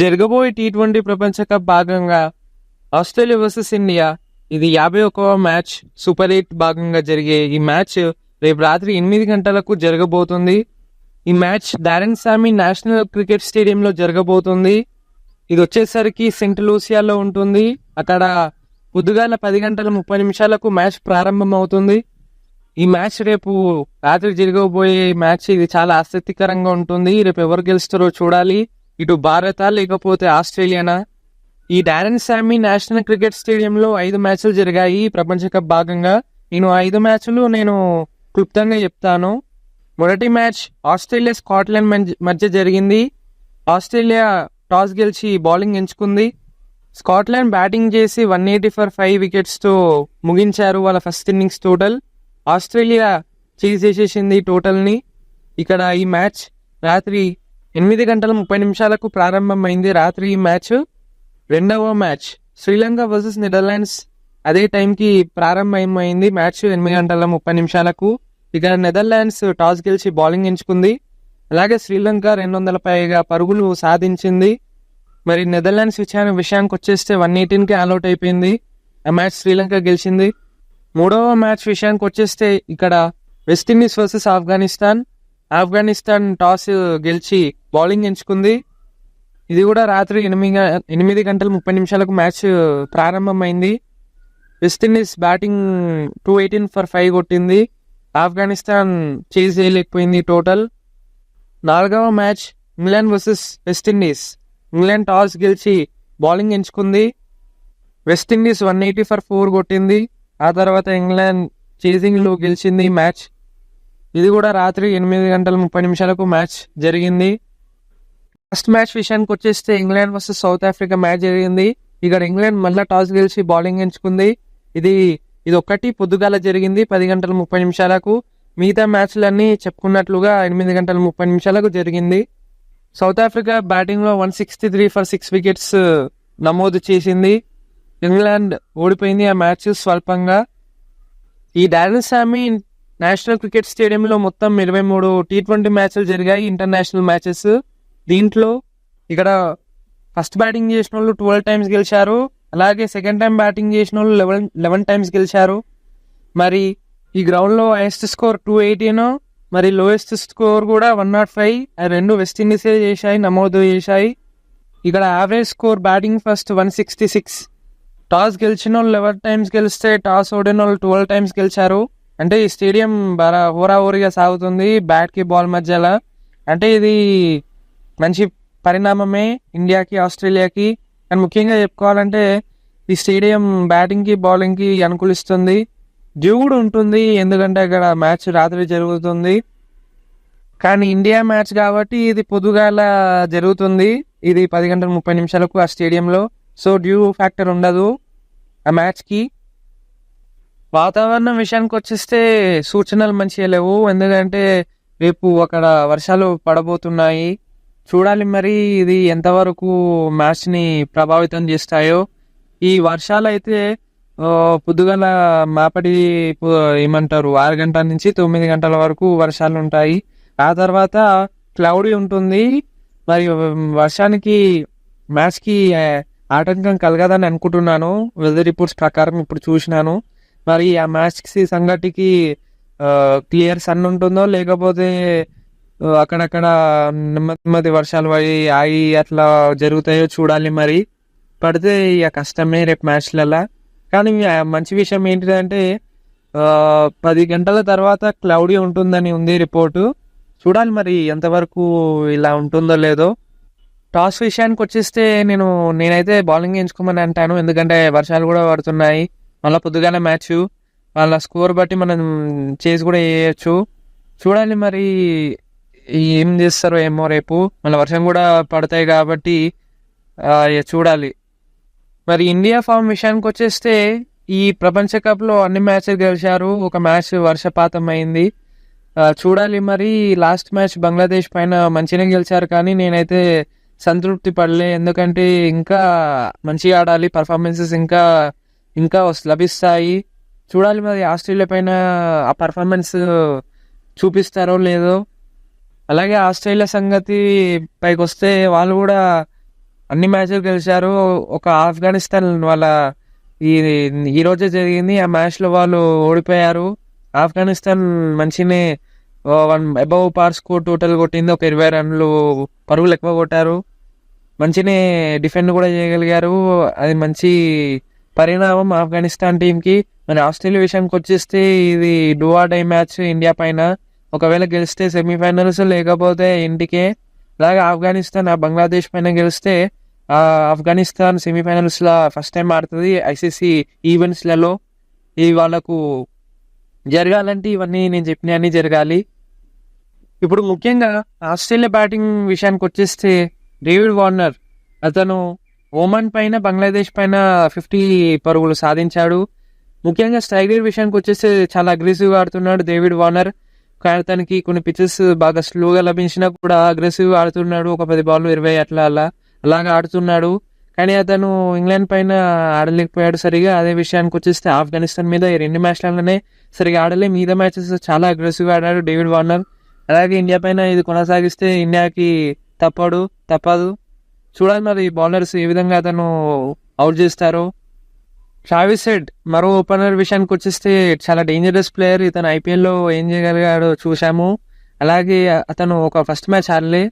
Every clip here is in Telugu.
జరగబోయే టీ20 ప్రపంచ కప్ భాగంగా ఆస్ట్రేలియా వర్సెస్ ఇండియా ఇది 51వ మ్యాచ్ సూపర్ 8 భాగంగా జరిగే ఈ మ్యాచ్ రేపు రాత్రి 8 గంటలకు జరగబోతుంది. ఈ మ్యాచ్ డారెన్ సామి నేషనల్ క్రికెట్ స్టేడియంలో జరగబోతుంది. ఇది వచ్చేసరికి సెంట్ లూసియాలో ఉంటుంది. అక్కడ పొద్దుగాల 10:30 మ్యాచ్ ప్రారంభం అవుతుంది. ఈ మ్యాచ్ రేపు రాత్రి జరగబోయే మ్యాచ్ ఇది చాలా ఆసక్తికరంగా ఉంటుంది. రేపు ఎవరు గెలుస్తారో చూడాలి. ఇటు భారత లేకపోతే ఆస్ట్రేలియానా. ఈ డారెన్ సామి నేషనల్ క్రికెట్ స్టేడియంలో 5 మ్యాచ్లు జరిగాయి ప్రపంచ కప్ భాగంగా. నేను 5 మ్యాచ్లు క్లుప్తంగా చెప్తాను. మొదటి మ్యాచ్ ఆస్ట్రేలియా స్కాట్లాండ్ మధ్య జరిగింది. ఆస్ట్రేలియా టాస్ గెలిచి బౌలింగ్ ఎంచుకుంది. స్కాట్లాండ్ బ్యాటింగ్ చేసి 180 ఫర్ 5 వికెట్స్తో ముగించారు వాళ్ళ first innings total. Australia chase చేసేసింది టోటల్ని. ఇక్కడ ఈ మ్యాచ్ రాత్రి 8:30 ప్రారంభమైంది. రాత్రి ఈ మ్యాచ్. రెండవ మ్యాచ్ శ్రీలంక వర్సెస్ నెదర్లాండ్స్ అదే టైంకి ప్రారంభమైంది మ్యాచ్ 8:30. ఇక నెదర్లాండ్స్ టాస్ గెలిచి బౌలింగ్ ఎంచుకుంది. అలాగే శ్రీలంక 200 పైగా పరుగులు సాధించింది. మరి నెదర్లాండ్స్ విషయానికి వచ్చేస్తే 118కి ఆల్అౌట్ అయిపోయింది. ఆ మ్యాచ్ శ్రీలంక గెలిచింది. మూడవ మ్యాచ్ విషయానికి వచ్చేస్తే ఇక్కడ వెస్టిండీస్ వర్సెస్ ఆఫ్ఘనిస్తాన్ టాస్ గెలిచి బౌలింగ్ ఎంచుకుంది. ఇది కూడా రాత్రి 8:30 మ్యాచ్ ప్రారంభమైంది. వెస్టిండీస్ బ్యాటింగ్ 218 ఫర్ 5 కొట్టింది. ఆఫ్ఘనిస్తాన్ చేజ్ చేయలేకపోయింది టోటల్. నాలుగవ match England versus West Indies. England toss గెలిచి బౌలింగ్ ఎంచుకుంది. వెస్టిండీస్ 180 ఫర్ 4 కొట్టింది. ఆ తర్వాత ఇంగ్లాండ్ చేజింగ్లో గెలిచింది మ్యాచ్. ఇది కూడా రాత్రి 8:30 మ్యాచ్ జరిగింది. ఫస్ట్ మ్యాచ్ విషయానికి వచ్చేస్తే England versus south Africa match జరిగింది. ఇక్కడ ఇంగ్లాండ్ మళ్ళీ టాస్ గెలిచి బౌలింగ్ ఎంచుకుంది. ఇది ఒక్కటి పొద్దుగాల జరిగింది 10:30. మిగతా మ్యాచ్లన్నీ చెప్పుకున్నట్లుగా 8:30 జరిగింది. సౌత్ ఆఫ్రికా బ్యాటింగ్లో 163 ఫర్ 6 వికెట్స్ నమోదు చేసింది. ఇంగ్లాండ్ ఓడిపోయింది ఆ మ్యాచ్ స్వల్పంగా. ఈ డారెన్ సామి నేషనల్ క్రికెట్ స్టేడియంలో మొత్తం 23 టీ20 మ్యాచ్లు జరిగాయి, ఇంటర్నేషనల్ మ్యాచెస్. దీంట్లో ఇక్కడ ఫస్ట్ బ్యాటింగ్ చేసిన వాళ్ళు 12 టైమ్స్ గెలిచారు. అలాగే సెకండ్ టైం బ్యాటింగ్ చేసిన వాళ్ళు 11 టైమ్స్ గెలిచారు. మరి ఈ గ్రౌండ్లో హైయెస్ట్ స్కోర్ 218, మరి లోయెస్ట్ స్కోర్ కూడా 105. ఆ రెండు వెస్టిండీసే నమోదు చేశాయి. ఇక్కడ average score batting first 166. Toss గెలిచిన వాళ్ళు 11 టైమ్స్ గెలిస్తే టాస్ ఓడిన వాళ్ళు 12 టైమ్స్ గెలిచారు. అంటే ఈ స్టేడియం బాగా హోరాహోరీగా సాగుతుంది బ్యాట్కి బాల్ మధ్యలో. అంటే ఇది మంచి పరిణామమే ఇండియాకి ఆస్ట్రేలియాకి. కానీ ముఖ్యంగా చెప్పుకోవాలంటే ఈ స్టేడియం బ్యాటింగ్కి బౌలింగ్కి అనుకూలిస్తుంది. డ్యూ కూడా ఉంటుంది, ఎందుకంటే అక్కడ మ్యాచ్ రాత్రి జరుగుతుంది. కానీ ఇండియా మ్యాచ్ కాబట్టి ఇది పొద్దుగాల జరుగుతుంది. ఇది 10:30 ఆ స్టేడియంలో. సో డ్యూ ఫ్యాక్టర్ ఉండదు ఆ మ్యాచ్కి. వాతావరణం విషయానికి వచ్చేస్తే సూచనలు మంచిగా లేవు, ఎందుకంటే రేపు అక్కడ వర్షాలు పడబోతున్నాయి. చూడాలి మరి ఇది ఎంతవరకు మ్యాచ్ని ప్రభావితం చేస్తాయో. ఈ వర్షాలు అయితే పొద్దుగల మాపటి ఏమంటారు 6 గంటల నుంచి 9 గంటల వరకు వర్షాలు ఉంటాయి. ఆ తర్వాత క్లౌడీ ఉంటుంది. మరి వర్షానికి మ్యాచ్కి ఆటంకం కలగదని అనుకుంటున్నాను. వెదర్ రిపోర్ట్స్ ప్రకారం ఇప్పుడు చూసినాను. మరి ఆ మ్యాచ్కి సంగటికి క్లియర్ సన్ ఉంటుందో లేకపోతే అక్కడక్కడ నెమ్మది వర్షాలు పడి ఆగి అట్లా జరుగుతాయో చూడాలి. మరి పడితే ఇక కష్టమే రేపు మ్యాచ్లలో. కానీ మంచి విషయం ఏంటిదంటే 10 గంటల తర్వాత క్లౌడీ ఉంటుందని ఉంది రిపోర్టు. చూడాలి మరి ఎంతవరకు ఇలా ఉంటుందో లేదో. టాస్ విషయానికి వచ్చేస్తే నేనైతే బౌలింగ్ ఎంచుకోమని అంటాను, ఎందుకంటే వర్షాలు కూడా పడుతున్నాయి. మళ్ళీ పొద్దుగానే మ్యాచ్, వాళ్ళ స్కోర్ బట్టి మనం చేసి కూడా వేయచ్చు. చూడాలి మరి ఏం చేస్తారో ఏమో రేపు. మళ్ళీ వర్షం కూడా పడతాయి కాబట్టి చూడాలి. మరి ఇండియా ఫామ్ విషయానికి వచ్చేస్తే ఈ ప్రపంచ కప్లో అన్ని మ్యాచ్లు గెలిచారు. ఒక మ్యాచ్ వర్షపాతం అయింది. చూడాలి మరి. లాస్ట్ మ్యాచ్ బంగ్లాదేశ్ పైన మంచిగా గెలిచారు, కానీ నేనైతే సంతృప్తి పడలే, ఎందుకంటే ఇంకా మంచిగా ఆడాలి, పర్ఫార్మెన్సెస్ ఇంకా లభిస్తాయి. చూడాలి మరి ఆస్ట్రేలియా పైన ఆ పర్ఫార్మెన్స్ చూపిస్తారో లేదో. అలాగే ఆస్ట్రేలియా సంగతి పైకి వస్తే వాళ్ళు కూడా అన్ని మ్యాచ్లు గెలిచారు. ఒక ఆఫ్ఘనిస్తాన్ వాళ్ళ ఈ ఈ రోజే జరిగింది. ఆ మ్యాచ్లో వాళ్ళు ఓడిపోయారు. ఆఫ్ఘనిస్తాన్ మంచినే 1 అబవ్ పార్ స్కోర్ టోటల్ కొట్టింది. ఒక 20 రన్లు పరుగులు ఎక్కువ కొట్టారు. మంచినే డిఫెండ్ కూడా చేయగలిగారు. అది మంచి పరిణామం ఆఫ్ఘనిస్తాన్ టీంకి. మరి ఆస్ట్రేలియా విషయానికి వచ్చేస్తే ఇది do or die match India పైన. ఒకవేళ గెలిస్తే సెమీఫైనల్స్, లేకపోతే ఇంటికే. అలాగే ఆఫ్ఘనిస్తాన్ బంగ్లాదేశ్ పైన గెలిస్తే ఆఫ్ఘనిస్తాన్ సెమీఫైనల్స్లో ఫస్ట్ టైం ఆడుతుంది ఐసీసీ ఈవెంట్స్లలో. ఇవి వాళ్ళకు జరగాలంటే ఇవన్నీ నేను చెప్పినవన్నీ జరగాలి. ఇప్పుడు ముఖ్యంగా ఆస్ట్రేలియా బ్యాటింగ్ విషయానికి వచ్చేస్తే డేవిడ్ వార్నర్ అతను ఓమన్ పైన బంగ్లాదేశ్ పైన 50 పరుగులు సాధించాడు. ముఖ్యంగా స్ట్రైక్ రేట్ విషయానికి వచ్చేస్తే చాలా అగ్రెసివ్గా ఆడుతున్నాడు డేవిడ్ వార్నర్. కానీ అతనికి కొన్ని పిచెస్ బాగా స్లోగా లభించినా కూడా అగ్రెసివ్గా ఆడుతున్నాడు. ఒక 10 బాల్ 20 అలాగా ఆడుతున్నాడు. కానీ అతను ఇంగ్లాండ్ పైన ఆడలేకపోయాడు సరిగా. అదే విషయానికి వచ్చేస్తే ఆఫ్ఘనిస్తాన్ మీద ఈ 2 మ్యాచ్లలోనే సరిగా ఆడలే. మిగతా మ్యాచెస్ చాలా అగ్రెసివ్గా ఆడాడు డేవిడ్ వార్నర్. అలాగే ఇండియా పైన ఇది కొనసాగిస్తే ఇండియాకి తప్పదు. చూడాలి మరి బౌలర్స్ ఏ విధంగా అతను అవుట్ చేస్తారో. ట్రావిస్ హెడ్ మరో ఓపెనర్ విషయానికి వచ్చేస్తే చాలా డేంజరస్ ప్లేయర్. ఇతను ఐపీఎల్లో ఏం చేయగలిగాడో చూసాము. అలాగే అతను ఒక ఫస్ట్ మ్యాచ్ ఆడలే,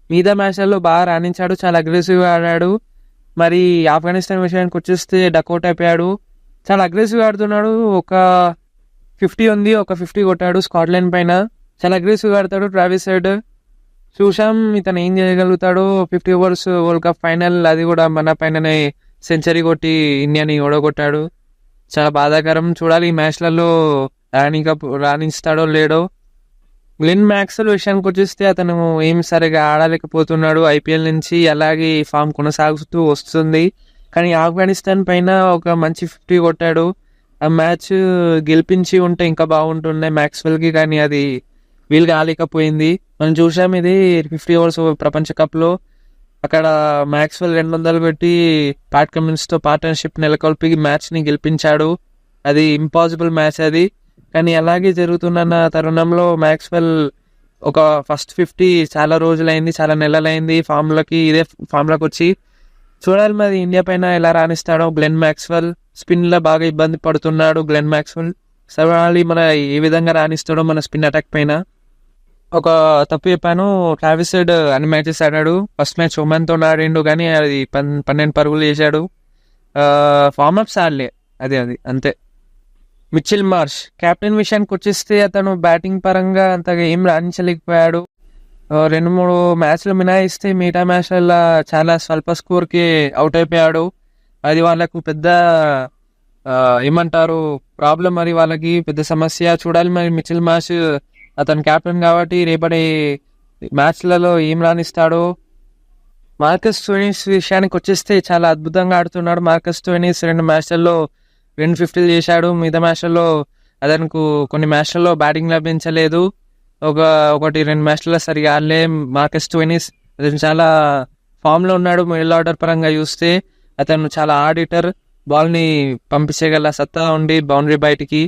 మిగతా మ్యాచ్లలో బాగా రాణించాడు. చాలా అగ్రెసివ్గా ఆడాడు. మరి ఆఫ్ఘనిస్తాన్ విషయానికి వచ్చేస్తే డకౌట్ అయిపోయాడు. చాలా అగ్రెసివ్గా ఆడుతున్నాడు. ఒక 50 ఉంది, ఒక 50 కొట్టాడు స్కాట్లాండ్ పైన. చాలా అగ్రెసివ్గా ఆడతాడు ట్రావిస్ హెడ్. చూసాం ఇతను ఏం చేయగలుగుతాడు. 50 ఓవర్స్ వరల్డ్ కప్ ఫైనల్, అది కూడా మన పైననే సెంచరీ కొట్టి ఇండియాని ఓడగొట్టాడు. చాలా బాధాకరం. చూడాలి ఈ మ్యాచ్లలో రాణిస్తాడో లేడో. గ్లెన్ మ్యాక్స్వెల్ విషయానికి వచ్చేస్తే అతను ఏం సరిగా ఆడలేకపోతున్నాడు ఐపీఎల్ నుంచి. అలాగే ఈ ఫామ్ కొనసాగుతూ వస్తుంది. కానీ ఆఫ్ఘనిస్తాన్ పైన ఒక మంచి 50 కొట్టాడు. ఆ మ్యాచ్ గెలిపించి ఉంటే ఇంకా బాగుంటుండే మ్యాక్స్వెల్కి, కానీ అది వీలు కాలేకపోయింది. మనం చూసాం ఇది 50 ఓవర్స్ ప్రపంచ కప్లో. అక్కడ మ్యాక్స్వెల్ 200 పెట్టి ప్యాట్ కమిన్స్తో పార్ట్నర్షిప్ నెలకొల్పి మ్యాచ్ని గెలిపించాడు. అది ఇంపాసిబుల్ మ్యాచ్ అది. కానీ అలాగే జరుగుతున్న తరుణంలో మ్యాక్స్వెల్ ఒక ఫస్ట్ 50 చాలా రోజులైంది, చాలా నెలలైంది ఇదే ఫామ్లోకి వచ్చి. చూడాలి మరి ఇండియా పైన ఎలా రాణిస్తాడో గ్లెన్ మ్యాక్స్వెల్. స్పిన్లో బాగా ఇబ్బంది పడుతున్నాడు గ్లెన్ మ్యాక్స్వెల్. చూడాలి మన ఏ విధంగా రాణిస్తాడో మన స్పిన్ అటాక్ పైన. ఒక తప్పు చెప్పాను, ట్రావిస్ హెడ్ అన్ని మ్యాచెస్ ఆడాడు. ఫస్ట్ మ్యాచ్ ఒమన్తో ఆడిండు, కానీ అది 12 పరుగులు చేశాడు. ఫామ్ అప్స్ ఆడలే, అది అంతే. మిచెల్ మార్ష్ కెప్టెన్ విషయానికి వచ్చేస్తే అతను బ్యాటింగ్ పరంగా అంతగా ఏం రాణించలేకపోయాడు. 2-3 మ్యాచ్లు మినాయిస్తే మిగతా మ్యాచ్లలో చాలా స్వల్ప స్కోర్కి అవుట్ అయిపోయాడు. అది వాళ్ళకు పెద్ద ఏమంటారు ప్రాబ్లం, మరి వాళ్ళకి పెద్ద సమస్య. చూడాలి మరి మిచెల్ మార్ష్ అతను కెప్టెన్ కాబట్టి రేపటి మ్యాచ్లలో ఏం రాణిస్తాడో. మార్కస్ స్టోయినిస్ విషయానికి వచ్చేస్తే చాలా అద్భుతంగా ఆడుతున్నాడు. మార్కస్ స్టోయినిస్ 2 మ్యాచ్లలో 2 50 చేశాడు. మిగతా మ్యాచ్లలో అతనికి కొన్ని మ్యాచ్లలో బ్యాటింగ్ లభించలేదు. 1-2 మ్యాచ్లలో సరిగా ఆడలే మార్కస్ స్టోయినిస్. అతను చాలా ఫామ్లో ఉన్నాడు. మిడిల్ ఆర్డర్ పరంగా చూస్తే అతను చాలా ఆడిటర్, బాల్ని పంపించగల సత్తా ఉండి బౌండరీ బయటికి.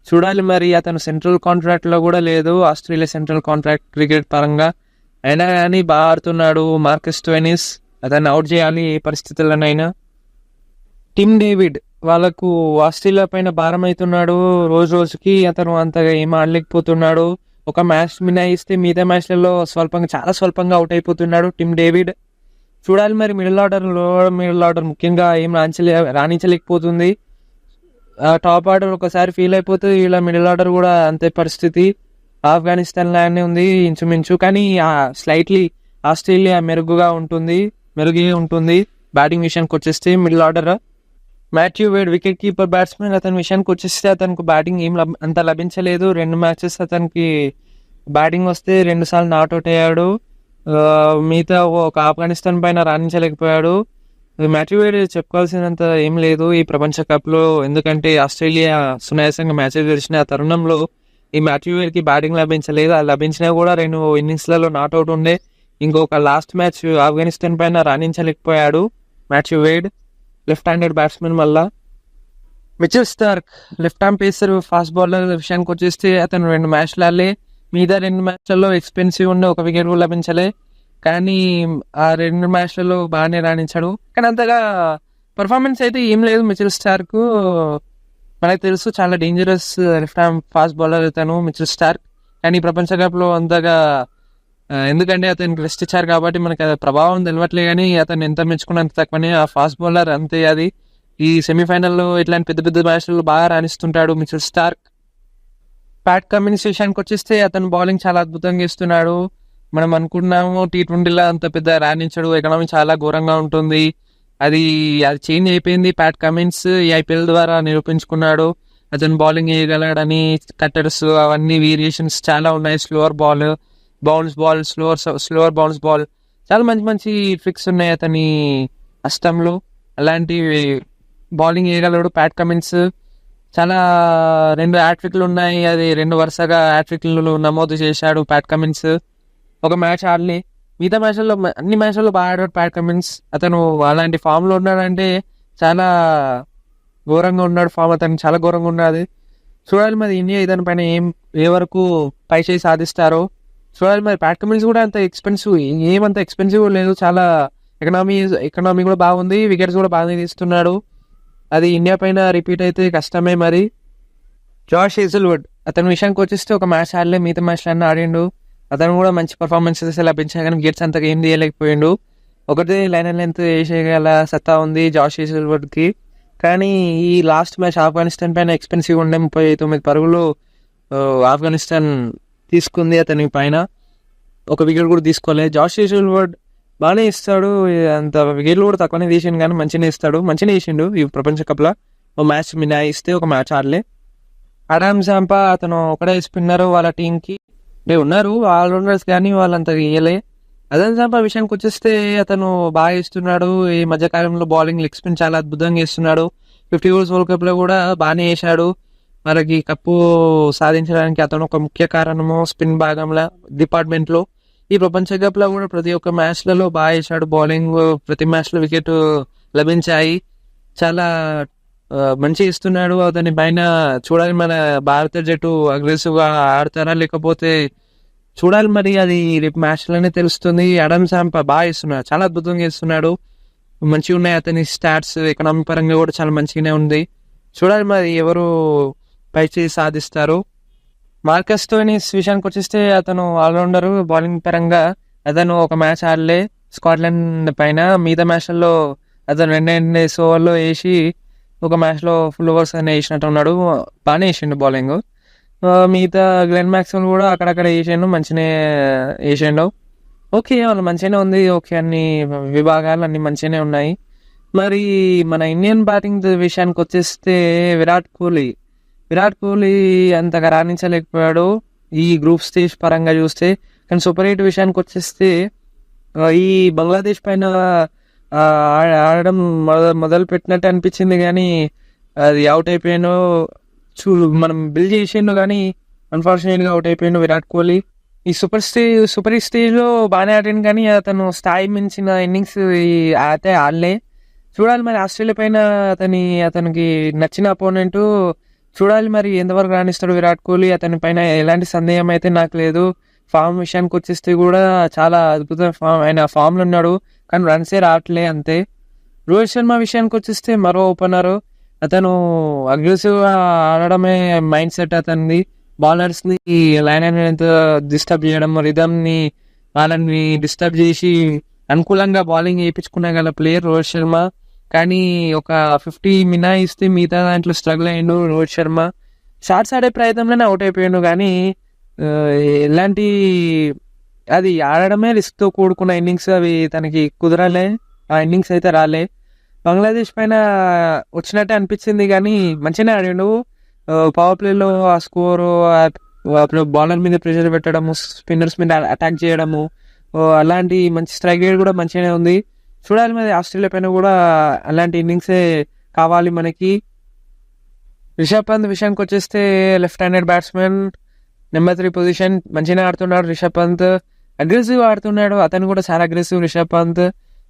చూడాలి మరి అతను సెంట్రల్ కాంట్రాక్ట్లో కూడా లేదు, ఆస్ట్రేలియా సెంట్రల్ కాంట్రాక్ట్ క్రికెట్ పరంగా. అయినా కానీ బాగా ఆడుతున్నాడు మార్కస్ స్టోయినిస్. అతన్ని అవుట్ చేయాలి ఏ పరిస్థితుల్లోనైనా. టిమ్ డేవిడ్ వాళ్ళకు ఆస్ట్రేలియా పైన భారం అవుతున్నాడు. రోజుకి అతను అంతగా ఏం ఆడలేకపోతున్నాడు. ఒక మ్యాచ్ మినాయిస్తే మిగతా మ్యాచ్లలో చాలా స్వల్పంగా అవుట్ అయిపోతున్నాడు టిమ్ డేవిడ్. చూడాలి మరి మిడిల్ ఆర్డర్ ముఖ్యంగా ఏం రాణించలేకపోతుంది. టాప్ ఆర్డర్ ఒకసారి ఫీల్ అయిపోతే ఇలా మిడిల్ ఆర్డర్ కూడా అంతే పరిస్థితి. ఆఫ్ఘనిస్తాన్ లాగానే ఉంది ఇంచుమించు, కానీ స్లైట్లీ ఆస్ట్రేలియా మెరుగే ఉంటుంది బ్యాటింగ్ విషయానికి వచ్చేస్తే. Middle order Matthew Wade wicket keeper batsmen. అతని విషయానికి వచ్చేస్తే అతనికి బ్యాటింగ్ ఏం అంత లభించలేదు. 2 మ్యాచెస్ అతనికి బ్యాటింగ్ వస్తే 2 సార్లు నాట్అవుట్ అయ్యాడు. మిగతా ఒక ఆఫ్ఘనిస్తాన్ పైన రాణించలేకపోయాడు. మాథ్యూ వేడ్ చెప్పుకోవాల్సినంత ఏం లేదు ఈ ప్రపంచ కప్లో, ఎందుకంటే ఆస్ట్రేలియా సునాయాసంగా మ్యాచెస్ గెలిచిన తరుణంలో ఈ మాథ్యూ వేడ్కి బ్యాటింగ్ లభించలేదు. అది లభించినా కూడా 2 ఇన్నింగ్స్లలో నాట్అవుట్ ఉండే. ఇంకొక లాస్ట్ మ్యాచ్ ఆఫ్ఘనిస్తాన్ పైన రాణించలేకపోయాడు Matthew Wade, left handed batsmen వల్ల. Mitchell Starc left arm pacer fast bowler విషయానికి వచ్చేస్తే అతను 2 మ్యాచ్లు ఆడలే. మిగతా 2 మ్యాచ్లలో ఎక్స్పెన్సివ్ ఉండే, ఒక వికెట్ కూడా లభించలే. కానీ ఆ 2 మ్యాచ్‌లలో బాగానే రాణించాడు. కానీ అంతగా పర్ఫార్మెన్స్ అయితే ఏం లేదు మిచెల్ స్టార్క్. మనకు తెలుసు చాలా dangerous left arm fast bowler తను మిచెల్ స్టార్క్. కానీ ప్రపంచ కప్‌లో అంతగా ఎందుకంటే అతనికి రెస్ట్ ఇచ్చారు కాబట్టి మనకి అది ప్రభావం తెలవట్లే కానీ అతను ఎంత మెచ్చుకున్నంత తక్కువనే. ఆ ఫాస్ట్ బౌలర్ అంతే అది. ఈ సెమీఫైనల్‌లో ఇట్లాంటి పెద్ద పెద్ద మ్యాచ్‌లలో బాగా రాణిస్తుంటాడు మిచెల్ స్టార్క్. ప్యాట్ కమిన్స్ విషయానికి వచ్చేస్తే అతను బౌలింగ్ చాలా అద్భుతంగా ఇస్తున్నాడు. మనం అనుకున్నాము టీ20లో అంత పెద్ద రాణించడు, ఎకనామీ చాలా ఘోరంగా ఉంటుంది. అది అది చేంజ్ అయిపోయింది. ప్యాట్ కమిన్స్ ఈ ఐపీఎల్ ద్వారా నిరూపించుకున్నాడు అతను బౌలింగ్ వేయగలడని. కట్టర్స్ అవన్నీ వేరియేషన్స్ చాలా ఉన్నాయి. Slower ball, bounce ball, slower bounce ball, చాలా మంచి మంచి ట్రిక్స్ ఉన్నాయి అతని అస్తంలో. అలాంటి బౌలింగ్ వేయగలడు ప్యాట్ కమిన్స్. చాలా 2 హ్యాట్రిక్లు ఉన్నాయి. అది 2 వరుసగా హ్యాట్రిక్లు నమోదు చేశాడు ప్యాట్ కమిన్స్. ఒక మ్యాచ్ ఆడలే, మిగతా మ్యాచ్లలో అన్ని మ్యాచ్లలో బాగా ఆడాడు ప్యాట్ కమిన్స్. అతను అలాంటి ఫామ్లో ఉన్నాడంటే చాలా ఘోరంగా ఉన్నాడు. ఫామ్ అతను చాలా ఘోరంగా ఉన్నది. చూడాలి మరి ఇండియా ఇతని పైన ఏ వరకు పై చేయి సాధిస్తారో చూడాలి. మరి ప్యాట్ కమిన్స్ కూడా అంత ఎక్స్పెన్సివ్ ఏమంత ఎక్స్పెన్సివ్ లేదు. చాలా ఎకనామీ కూడా బాగుంది. వికెట్స్ కూడా బాగానే తీస్తున్నాడు. అది ఇండియా పైన రిపీట్ అయితే కష్టమే. మరి జాష్ హేజల్వుడ్ అతని విషయానికి వచ్చేస్తే ఒక మ్యాచ్ ఆడలే, మిగతా మ్యాచ్లన్నీ ఆడిండు. అతను కూడా మంచి పర్ఫార్మెన్సెస్ లభించాయి కానీ వికెట్స్ అంతగా ఏం తీయలేకపోయిండు. ఒకటే లైన్ అండ్ లెంత్ వేసేయగల సత్తా ఉంది జాష్ హేజల్వుడ్కి. కానీ ఈ లాస్ట్ మ్యాచ్ ఆఫ్ఘనిస్తాన్ పైన ఎక్స్పెన్సివ్ ఉండే 39 పరుగులు ఆఫ్ఘనిస్తాన్ తీసుకుంది అతని పైన. ఒక వికెట్ కూడా తీసుకోలేదు. జాష్ హేజల్వుడ్ బాగానే ఇస్తాడు, అంత వికెట్లు కూడా తక్కువనే తీసిండు కానీ మంచిగానే ఇస్తాడు. మంచిగానే వేసిండు ఈ ప్రపంచ కప్లో. ఒక మ్యాచ్ మినాయిస్తే ఒక మ్యాచ్ ఆడలే. అడామ్ జాంపా అతను ఒకటే స్పిన్నర్ వాళ్ళ టీంకి. ఉన్నారు ఆల్రౌండర్స్ కానీ వాళ్ళంత వేయలే. అడామ్ జాంపా విషయానికి వచ్చేస్తే అతను బాగా ఇస్తున్నాడు. ఈ మధ్యకాలంలో బౌలింగ్ లెగ్ స్పిన్ చాలా అద్భుతంగా ఇస్తున్నాడు. 50 ఓవర్స్ వరల్డ్ కప్లో కూడా బాగానే వేశాడు. మనకి కప్పు సాధించడానికి అతను ఒక ముఖ్య కారణము స్పిన్ భాగంలో డిపార్ట్మెంట్లో. ఈ ప్రపంచ కప్లో కూడా ప్రతి ఒక్క మ్యాచ్లలో బాగా వేశాడు బౌలింగ్. ప్రతి మ్యాచ్లో వికెట్ లభించాయి. చాలా మంచిగా ఇస్తున్నాడు. అతని పైన చూడాలి మన భారత జట్టు అగ్రెసివ్గా ఆడతారా లేకపోతే చూడాలి. మరి అది రేపు మ్యాచ్లోనే తెలుస్తుంది. అడామ్ జాంపా బాగా ఇస్తున్నాడు, చాలా అద్భుతంగా ఇస్తున్నాడు. మంచిగా ఉన్నాయి అతని స్టాట్స్. ఎకనామీ పరంగా కూడా చాలా మంచిగానే ఉంది. చూడాలి మరి ఎవరు పై చేయి సాధిస్తారు. మార్కస్ స్టోయినిస్ విషయానికి వచ్చేస్తే అతను ఆల్రౌండర్. బౌలింగ్ పరంగా అతను ఒక మ్యాచ్ ఆడలే స్కాట్లాండ్ పైన. మిగతా మ్యాచ్లలో అతను 2 ఓవర్లో వేసి ఒక మ్యాచ్లో ఫుల్ ఓవర్స్ అని వేసినట్టు ఉన్నాడు. బాగానే వేసిండు బౌలింగ్. మిగతా గ్లెన్ మ్యాక్స్వెల్ కూడా అక్కడక్కడ వేసాడు, మంచిగానే వేసాడు. ఓకే వాళ్ళు మంచిగానే ఉంది. ఓకే అన్ని విభాగాలు అన్ని మంచిగానే ఉన్నాయి. మరి మన ఇండియన్ బ్యాటింగ్ విషయానికి వచ్చేస్తే విరాట్ కోహ్లీ అంతగా రాణించలేకపోయాడు ఈ గ్రూప్ స్టేజ్ పరంగా చూస్తే. కానీ సూపర్ 8 విషయానికి వచ్చేస్తే ఈ బంగ్లాదేశ్ పైన ఆడడం మొదలు పెట్టినట్టు అనిపించింది కానీ అది అవుట్ అయిపోయాను. మనం బిల్ చేసిండు కానీ అన్ఫార్చునేట్గా అవుట్ అయిపోయాడు విరాట్ కోహ్లీ. ఈ సూపర్ 8 స్టేజ్లో బాగానే ఆడాను కానీ అతను స్థాయి మించిన ఇన్నింగ్స్ అయితే ఆడలే. చూడాలి మరి ఆస్ట్రేలియా పైన అతనికి నచ్చిన అపోనెంట్. చూడాలి మరి ఎంతవరకు రాణిస్తాడు విరాట్ కోహ్లీ. అతని పైన ఎలాంటి సందేహం అయితే నాకు లేదు. ఫామ్ విషయానికి వచ్చేస్తే కూడా చాలా అద్భుతమైన ఫామ్, ఆయన ఫామ్లో ఉన్నాడు కానీ రన్సే రావట్లే అంతే. రోహిత్ శర్మ విషయానికి వచ్చేస్తే మరో ఓపెనర్. అతను అగ్రెసివ్గా ఆడడమే మైండ్ సెట్ అతనిది. బౌలర్స్ని లైన్ అండ్ డిస్టర్బ్ చేయడం, రిథమ్ని వాళ్ళని డిస్టర్బ్ చేసి అనుకూలంగా బౌలింగ్ వేయించుకునే ప్లేయర్ రోహిత్ శర్మ. కానీ ఒక 50 మినాయిస్తే మిగతా దాంట్లో స్ట్రగుల్ అయ్యిండు రోహిత్ శర్మ. షార్ట్స్ ఆడే ప్రయత్నంలోనే అవుట్ అయిపోయాడు కానీ ఎలాంటి అది ఆడడమే రిస్క్తో కూడుకున్న ఇన్నింగ్స్ అవి తనకి కుదరలే. ఆ ఇన్నింగ్స్ అయితే రాలే. బంగ్లాదేశ్ పైన వచ్చినట్టే అనిపించింది కానీ మంచిగానే ఆడాడు. పవర్ ప్లేలో ఆ స్కోరు, బౌలర్ మీద ప్రెషర్ పెట్టడము, స్పిన్నర్స్ మీద అటాక్ చేయడము, అలాంటి మంచి స్ట్రైక్ రేట్ కూడా మంచిగానే ఉంది. చూడాలి మరి ఆస్ట్రేలియా పైన కూడా అలాంటి ఇన్నింగ్సే కావాలి మనకి. రిషబ్ పంత్ విషయానికి వచ్చేస్తే left handed batsmen, number 3 position. మంచిగానే ఆడుతున్నాడు రిషబ్ పంత్. అగ్రెసివ్ ఆడుతున్నాడు అతను కూడా, చాలా అగ్రెసివ్ రిషబ్ పంత్.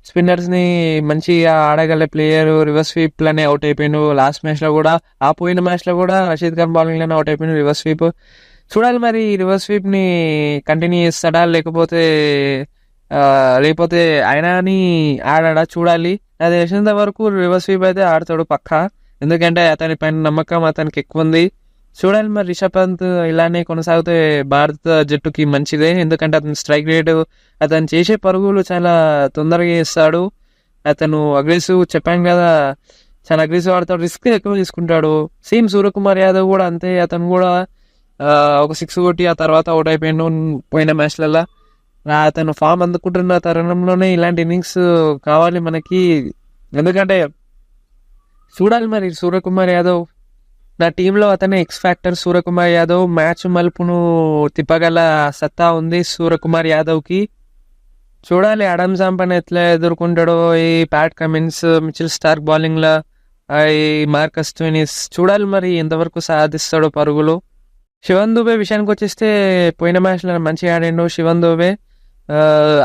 స్పిన్నర్స్ని మంచిగా ఆడగల ప్లేయర్. రివర్స్ స్వీప్లోనే అవుట్ అయిపోయాడు లాస్ట్ మ్యాచ్లో కూడా. ఆ పోయిన మ్యాచ్లో కూడా రషీద్ ఖాన్ బౌలింగ్లోనే అవుట్ అయిపోయాడు రివర్స్ స్వీప్. చూడాలి మరి రివర్స్ స్వీప్ని కంటిన్యూ చేస్తాడా లేకపోతే లేకపోతే ఆయన అని ఆడాడా చూడాలి. నాకు తెలిసినంత వరకు రివర్స్ స్వీప్ అయితే ఆడతాడు పక్కా. ఎందుకంటే అతని పైన నమ్మకం అతనికి ఎక్కువ ఉంది. చూడాలి మరి రిషబ్ పంత్ ఇలానే కొనసాగితే భారత జట్టుకి మంచిదే. ఎందుకంటే అతని స్ట్రైక్ రేటు, అతను చేసే పరుగులు చాలా తొందరగా చేస్తాడు. అతను అగ్రెసివ్, చెప్పాను కదా, చాలా అగ్రెసివ్ ఆడతాడు, రిస్క్ ఎక్కువ తీసుకుంటాడు. సేమ్ సూర్యకుమార్ యాదవ్ కూడా అంతే. అతను కూడా ఒక 6 కొట్టి ఆ తర్వాత అవుట్ అయిపోయాడు పోయిన మ్యాచ్లలో. అతను ఫామ్ అందుకుంటున్న తరుణంలోనే ఇలాంటి ఇన్నింగ్స్ కావాలి మనకి. ఎందుకంటే చూడాలి మరి సూర్యకుమార్ యాదవ్, నా టీంలో అతనే X factor Suryakumar Yadav. Match మలుపును తిప్పగల సత్తా ఉంది సూర్యకుమార్ యాదవ్కి. చూడాలి అడమ్ జాంపన్ ఎట్లా ఎదుర్కొంటాడో, ఈ ప్యాట్ కమిన్స్, మిచిల్ స్టార్క్ బౌలింగ్లో, ఈ మార్కస్ ట్వినిస్, చూడాలి మరి ఎంతవరకు సాధిస్తాడో పరుగులు. శివన్ దుబే విషయానికి వచ్చేస్తే పోయిన మ్యాచ్లో మంచిగా ఆడిండు శివన్ దుబే.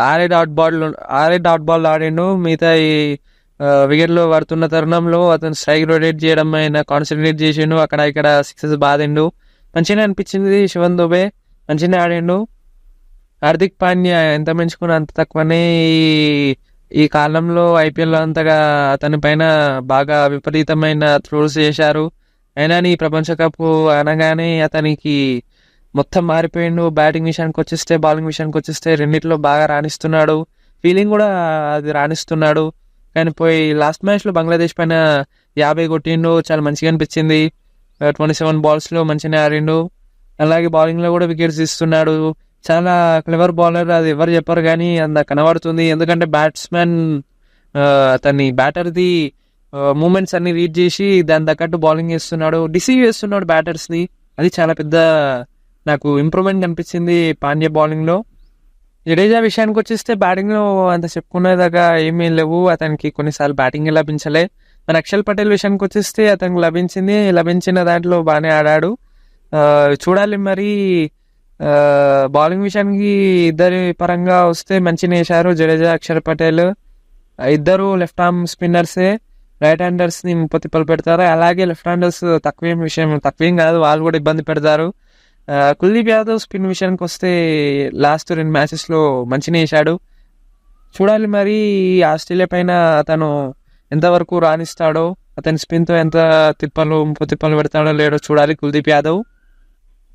6 డాట్ బాల్ ఆడిండు. మిగతా ఈ వికెట్లో పడుతున్న తరుణంలో అతను స్ట్రైక్ రొటేట్ చేయడం అయినా కాన్సన్ట్రేట్ చేసిండు. అక్కడ ఇక్కడ 6 బాధిండు. మంచిగానే అనిపించింది శివన్ దుబే, మంచిగానే ఆడిండు. హార్దిక్ పాండ్యా ఎంత పెంచుకున్నా అంత తక్కువనే. ఈ కాలంలో ఐపీఎల్లో అంతగా అతని పైన బాగా విపరీతమైన త్రోస్ చేశారు. అయినా ఈ ప్రపంచ కప్ అనగానే అతనికి మొత్తం మారిపోయిండు. బ్యాటింగ్ విషయానికి వచ్చేస్తే, బౌలింగ్ విషయానికి వచ్చేస్తే రెండిట్లో బాగా రాణిస్తున్నాడు. ఫీలింగ్ కూడా అది రాణిస్తున్నాడు. కానీ పోయి లాస్ట్ మ్యాచ్లో బంగ్లాదేశ్ పైన 50 కొట్టిండు, చాలా మంచిగా అనిపించింది. 27 బాల్స్లో మంచిగానే ఆడిండు. అలాగే బౌలింగ్లో కూడా వికెట్స్ ఇస్తున్నాడు. చాలా క్లెవర్ బౌలర్, అది ఎవరు చెప్పరు కానీ అంత కనబడుతుంది. ఎందుకంటే బ్యాట్స్మెన్ అతన్ని బ్యాటర్ది మూమెంట్స్ అన్ని రీడ్ చేసి దాని తగ్గట్టు బౌలింగ్ చేస్తున్నాడు, డిసీవ్ చేస్తున్నాడు బ్యాటర్స్ని. అది చాలా పెద్ద నాకు ఇంప్రూవ్మెంట్ కనిపించింది పాండ్యా బౌలింగ్లో. జడేజా విషయానికి వచ్చేస్తే బ్యాటింగ్లో అంత చెప్పుకునేదాకా ఏమీ లేవు. అతనికి కొన్నిసార్లు బ్యాటింగ్ లభించలే. మన అక్షల్ పటేల్ విషయానికి వచ్చేస్తే అతనికి లభించిన దాంట్లో బాగానే ఆడాడు. చూడాలి మరి. బౌలింగ్ విషయానికి ఇద్దరి పరంగా వస్తే మంచిగా వేశారు జడేజా, అక్షర్ పటేల్. ఇద్దరు లెఫ్ట్ ఆర్మ్ స్పిన్నర్సే. రైట్ హ్యాండర్స్ని ముప్పతిప్పలు పెడతారు. అలాగే లెఫ్ట్ హ్యాండర్స్ తక్కువేం కాదు, వాళ్ళు కూడా ఇబ్బంది పెడతారు. కుల్దీప్ యాదవ్ స్పిన్ విషయానికి వస్తే లాస్ట్ 2 మ్యాచెస్లో మంచిగా వేశాడు. చూడాలి మరి ఆస్ట్రేలియా పైన అతను ఎంతవరకు రాణిస్తాడో, అతని స్పిన్తో ఎంత తిప్పలు పెడతాడో లేడో చూడాలి కుల్దీప్ యాదవ్.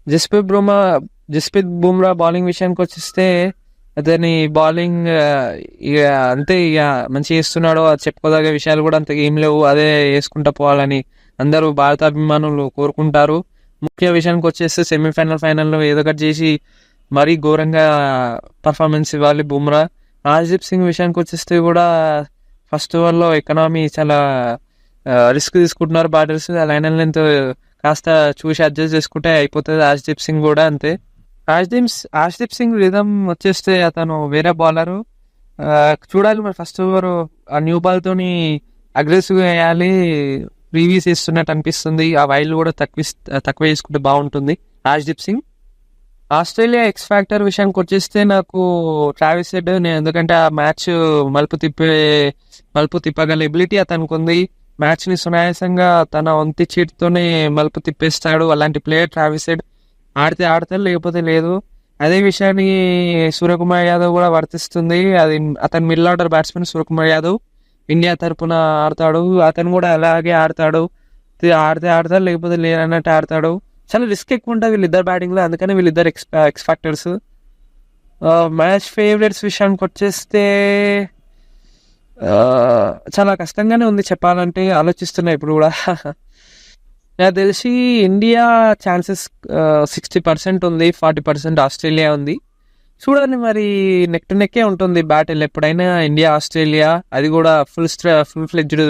జస్ప్రీత్ బుమ్రా బౌలింగ్ విషయానికి వచ్చేస్తే అతని బౌలింగ్ ఇక అంతే, ఇక మంచిగా వేస్తున్నాడో అది చెప్పుకోదగ్గ విషయాలు కూడా అంత ఏం లేవు. అదే వేసుకుంటా పోవాలని అందరూ భారత అభిమానులు కోరుకుంటారు. ముఖ్య విషయానికి వచ్చేస్తే ఫైనల్లో ఏదో ఒకటి చేసి మరీ ఘోరంగా పర్ఫార్మెన్స్ ఇవ్వాలి బుమ్రా. హర్దీప్ సింగ్ విషయానికి వచ్చేస్తే కూడా ఫస్ట్ ఓవర్లో ఎకనామీ చాలా రిస్క్ తీసుకుంటున్నారు బ్యాటర్స్. ఆ లైన్ లెంత్ కాస్త చూసి అడ్జస్ట్ చేసుకుంటే అయిపోతుంది. హర్దీప్ సింగ్ కూడా అంతే. హర్దీప్ సింగ్ రిధమ్ వచ్చేస్తే అతను వేరే బౌలరు. చూడాలి మరి ఫస్ట్ ఓవర్ ఆ న్యూ బాల్తోని అగ్రెసివ్గా వేయాలి. ప్రీవియస్ వేస్తున్నట్టు అనిపిస్తుంది. ఆ వైల్డ్ కూడా తక్కువ వేసుకుంటే బాగుంటుంది Hardeep Singh. Australia X factor విషయానికి వచ్చేస్తే నాకు ట్రావిస్ హెడ్. ఎందుకంటే ఆ మ్యాచ్ మలుపు తిప్పగల ఎబిలిటీ అతనికి ఉంది. మ్యాచ్ని సునాయాసంగా తన వంతి చేతితోనే మలుపు తిప్పేస్తాడు. అలాంటి ప్లేయర్ ట్రావిస్ హెడ్. ఆడితే ఆడతాడు, లేకపోతే లేదు. అదే విషయాన్ని సూర్యకుమార్ యాదవ్ కూడా వర్తిస్తుంది. అది అతని middle order batsmen Suryakumar Yadav India తరపున ఆడతాడు. అతను కూడా అలాగే ఆడతాడు. ఆడితే ఆడతాడు, లేకపోతే లేనన్నట్టు ఆడతాడు. చాలా రిస్క్ ఎక్కువ ఉంటుంది వీళ్ళిద్దరు బ్యాటింగ్లో. అందుకని వీళ్ళిద్దరు ఎక్స్ ఫ్యాక్టర్స్. మ్యాచ్ ఫేవరెట్స్ విషయానికి వచ్చేస్తే చాలా కష్టంగానే ఉంది చెప్పాలంటే. ఆలోచిస్తున్నా ఇప్పుడు కూడా. నాకు తెలిసి ఇండియా ఛాన్సెస్ 60% ఉంది, 40% ఆస్ట్రేలియా ఉంది. చూడండి మరి, నెక్ టు నెక్కే ఉంటుంది బ్యాటిల్ ఎప్పుడైనా ఇండియా ఆస్ట్రేలియా. అది కూడా ఫుల్ ఫ్లెడ్జ్డ్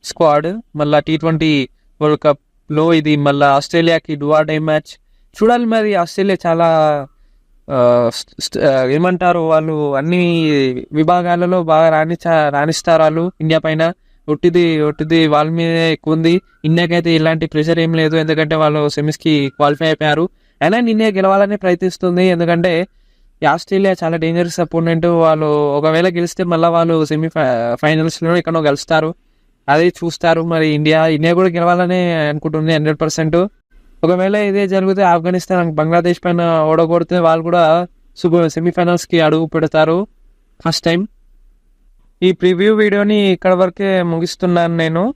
స్క్వాడ్. మళ్ళీ T20 వరల్డ్ కప్లో ఇది మళ్ళీ ఆస్ట్రేలియాకి డూ ఆర్ డై మ్యాచ్. చూడాలి మరి. ఆస్ట్రేలియా చాలా ఏమంటారు, వాళ్ళు అన్ని విభాగాలలో బాగా రాణిస్తారు వాళ్ళు ఇండియా పైన. ఒట్టిది వాళ్ళ మీదే ఎక్కువ ఉంది. ఇండియాకైతే ఇలాంటి ప్రెషర్ ఏం లేదు, ఎందుకంటే వాళ్ళు సెమీస్కి క్వాలిఫై అయిపోయారు. అయినా ఇండియా గెలవాలని ప్రయత్నిస్తుంది, ఎందుకంటే ఆస్ట్రేలియా చాలా డేంజరస్ అపోనెంట్. వాళ్ళు ఒకవేళ గెలిస్తే మళ్ళీ వాళ్ళు ఫైనల్స్లో ఎక్కడో గెలుస్తారు. అది చూస్తారు. మరి ఇండియా కూడా గెలవాలని అనుకుంటుంది 100%. ఒకవేళ ఇదే జరిగితే ఆఫ్ఘనిస్తాన్ బంగ్లాదేశ్ పైన ఓడగొడితే వాళ్ళు కూడా సెమీఫైనల్స్కి అడుగు పెడతారు. First time. ఈ ప్రివ్యూ వీడియోని ఇక్కడ వరకే ముగిస్తున్నాను నేను.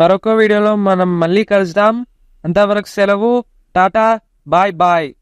మరొక వీడియోలో మనం మళ్ళీ కలుద్దాం. అంతవరకు సెలవు. Tata, bye bye.